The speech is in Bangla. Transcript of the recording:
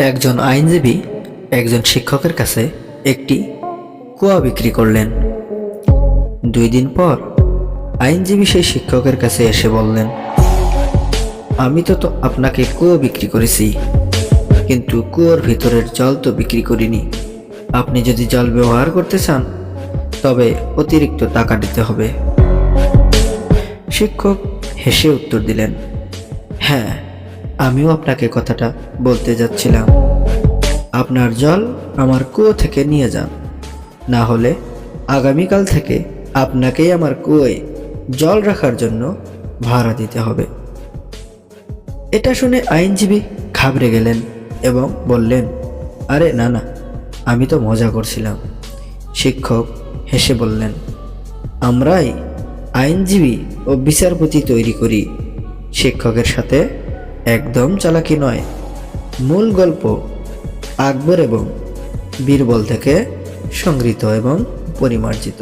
একজন আইনজীবী একজন শিক্ষকের কাছে একটি কুয়া বিক্রি করলেন। 2 দিন পর আইনজীবী সেই শিক্ষকের কাছে এসে বললেন, আমি তো আপনাকে কুয়ো বিক্রি করেছি, কিন্তু কুয়োর ভিতরের জল তো বিক্রি করিনি। আপনি যদি জল ব্যবহার করতে চান তবে অতিরিক্ত টাকা দিতে হবে। শিক্ষক হেসে উত্তর দিলেন, হ্যাঁ, আমিও আপনাকে কথাটা বলতে যাচ্ছিলাম। আপনার জল আমার কুয়ো থেকে নিয়ে যান, না হলে আগামীকাল থেকে আপনাকেই আমার কুয়োয় জল রাখার জন্য ভাড়া দিতে হবে। এটা শুনে আইনজীবী ঘাবড়ে গেলেন এবং বললেন, আরে না না, আমি তো মজা করছিলাম। শিক্ষক হেসে বললেন, আমরাই আইনজীবী ও বিচারপতি তৈরি করি, শিক্ষকের সাথে একদম চালাকি নয়। মূল গল্প আকবর এবং বীরবল থেকে সংগৃহীত এবং পরিমার্জিত।